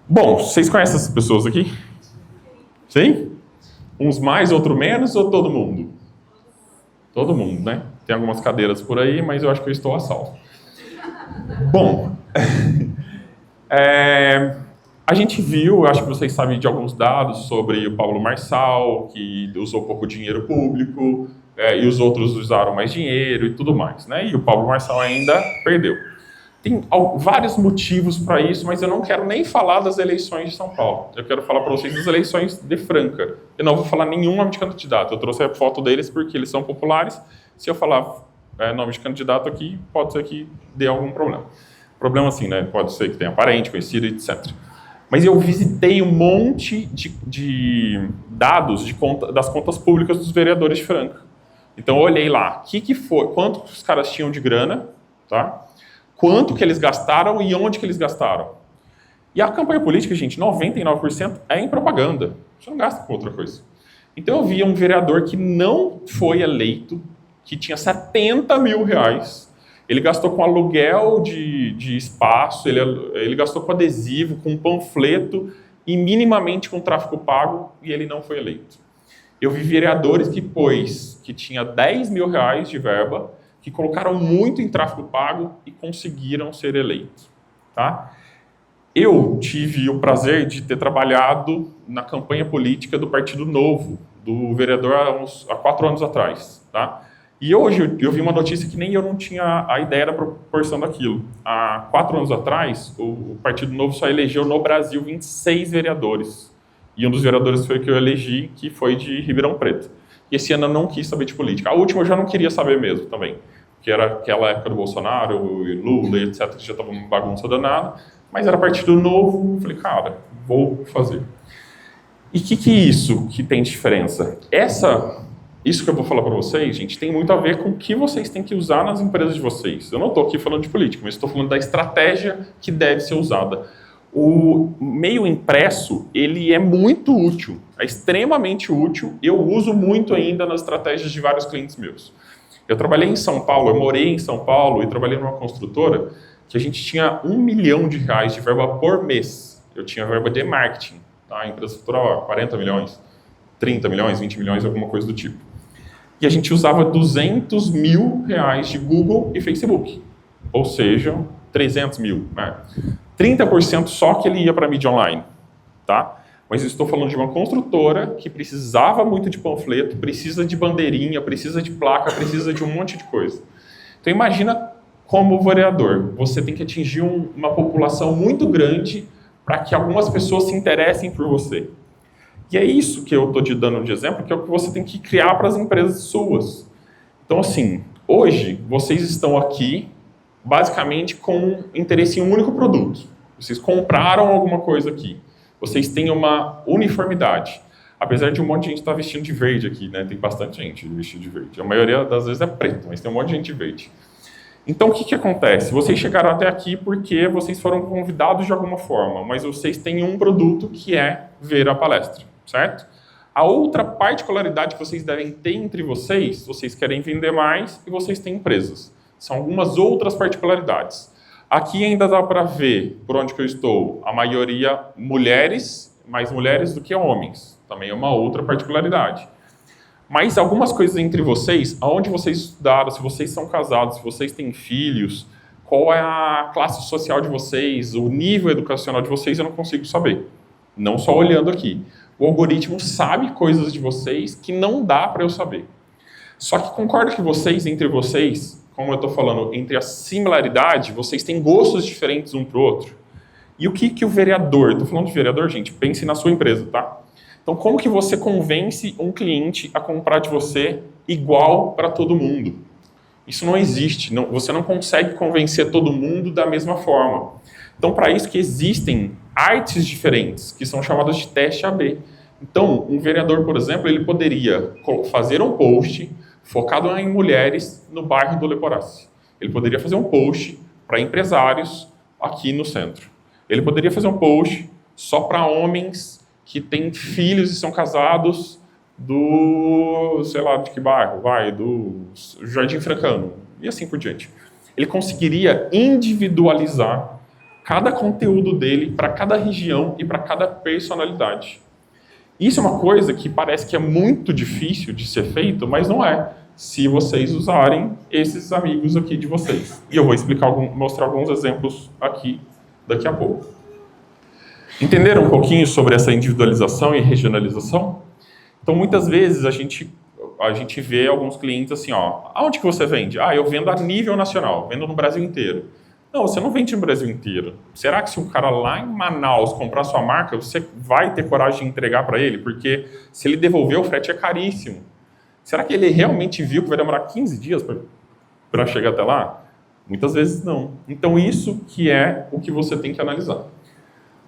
Bom, vocês conhecem essas pessoas aqui? Sim? Uns mais, outros menos, ou todo mundo? Todo mundo, né? Tem algumas cadeiras por aí, mas eu acho que eu estou a salvo. Bom, a gente viu, acho que vocês sabem de alguns dados sobre o Pablo Marçal, que usou pouco dinheiro público, e os outros usaram mais dinheiro e tudo mais, né? E o Pablo Marçal ainda perdeu. Tem vários motivos para isso, mas eu não quero nem falar das eleições de São Paulo. Eu quero falar para vocês das eleições de Franca. Eu não vou falar nenhum nome de candidato. Eu trouxe a foto deles porque eles são populares. Se eu falar nome de candidato aqui, pode ser que dê algum problema. Problema assim, né? Pode ser que tenha parente, conhecido, etc. Mas eu visitei um monte de dados das contas públicas dos vereadores de Franca. Então eu olhei lá, que foi, quanto os caras tinham de grana, tá? Quanto que eles gastaram e onde que eles gastaram. E a campanha política, gente, 99% é em propaganda. Você não gasta com outra coisa. Então eu vi um vereador que não foi eleito, que tinha 70 mil reais. Ele gastou com aluguel de espaço, ele gastou com adesivo, com panfleto e minimamente com tráfego pago, e ele não foi eleito. Eu vi vereadores que tinha 10 mil reais de verba, que colocaram muito em tráfego pago e conseguiram ser eleitos. Tá? Eu tive o prazer de ter trabalhado na campanha política do Partido Novo, do vereador há 4 anos atrás. Tá? E hoje eu vi uma notícia que nem eu não tinha a ideia da proporção daquilo. Há 4 anos atrás, o Partido Novo só elegeu no Brasil 26 vereadores. E um dos vereadores foi que eu elegi, que foi de Ribeirão Preto. E esse ano eu não quis saber de política. A última eu já não queria saber mesmo também. Que era aquela época do Bolsonaro, Lula, etc., que já estava uma bagunça danada. Mas era Partido Novo, eu falei, cara, vou fazer. E o que é isso que tem diferença? Isso que eu vou falar para vocês, gente, tem muito a ver com o que vocês têm que usar nas empresas de vocês. Eu não estou aqui falando de política, mas estou falando da estratégia que deve ser usada. O meio impresso, ele é muito útil, é extremamente útil. Eu uso muito ainda nas estratégias de vários clientes meus. Eu trabalhei em São Paulo, eu morei em São Paulo e trabalhei numa construtora que a gente tinha R$1 milhão de verba por mês. Eu tinha verba de marketing, tá? A empresa faturava 40 milhões, 30 milhões, 20 milhões, alguma coisa do tipo. E a gente usava R$200 mil de Google e Facebook, ou seja, 300 mil. Né? 30% só que ele ia para a mídia online, tá? Mas eu estou falando de uma construtora que precisava muito de panfleto, precisa de bandeirinha, precisa de placa, precisa de um monte de coisa. Então imagina como vereador, você tem que atingir uma população muito grande para que algumas pessoas se interessem por você. E é isso que eu estou te dando de exemplo, que é o que você tem que criar para as empresas suas. Então assim, hoje vocês estão aqui basicamente com interesse em um único produto. Vocês compraram alguma coisa aqui. Vocês têm uma uniformidade. Apesar de um monte de gente estar vestindo de verde aqui, né? Tem bastante gente vestindo de verde. A maioria das vezes é preto, mas tem um monte de gente de verde. Então, o que acontece? Vocês chegaram até aqui porque vocês foram convidados de alguma forma, mas vocês têm um produto que é ver a palestra, certo? A outra particularidade que vocês devem ter entre vocês querem vender mais e vocês têm empresas. São algumas outras particularidades. Aqui ainda dá para ver, por onde que eu estou, a maioria mulheres, mais mulheres do que homens. Também é uma outra particularidade. Mas algumas coisas entre vocês, aonde vocês estudaram, se vocês são casados, se vocês têm filhos, qual é a classe social de vocês, o nível educacional de vocês, eu não consigo saber. Não só olhando aqui. O algoritmo sabe coisas de vocês que não dá para eu saber. Só que concordo que entre vocês, como eu estou falando, entre a similaridade, vocês têm gostos diferentes um para o outro. E o que o vereador, estou falando de vereador, gente, pense na sua empresa, tá? Então, como que você convence um cliente a comprar de você igual para todo mundo? Isso não existe, você não consegue convencer todo mundo da mesma forma. Então, para isso que existem artes diferentes, que são chamadas de teste AB. Então, um vereador, por exemplo, ele poderia fazer um post focado em mulheres no bairro do Leporace. Ele poderia fazer um post para empresários aqui no centro. Ele poderia fazer um post só para homens que têm filhos e são casados do, sei lá, de que bairro, do Jardim Francano, e assim por diante. Ele conseguiria individualizar cada conteúdo dele para cada região e para cada personalidade. Isso é uma coisa que parece que é muito difícil de ser feito, mas não é, se vocês usarem esses amigos aqui de vocês. E eu vou mostrar alguns exemplos aqui daqui a pouco. Entenderam um pouquinho sobre essa individualização e regionalização? Então, muitas vezes a gente vê alguns clientes assim, ó, aonde que você vende? Ah, eu vendo a nível nacional, vendo no Brasil inteiro. Não, você não vende no Brasil inteiro. Será que se um cara lá em Manaus comprar sua marca, você vai ter coragem de entregar para ele? Porque se ele devolver, o frete é caríssimo. Será que ele realmente viu que vai demorar 15 dias para chegar até lá? Muitas vezes não. Então isso que é o que você tem que analisar.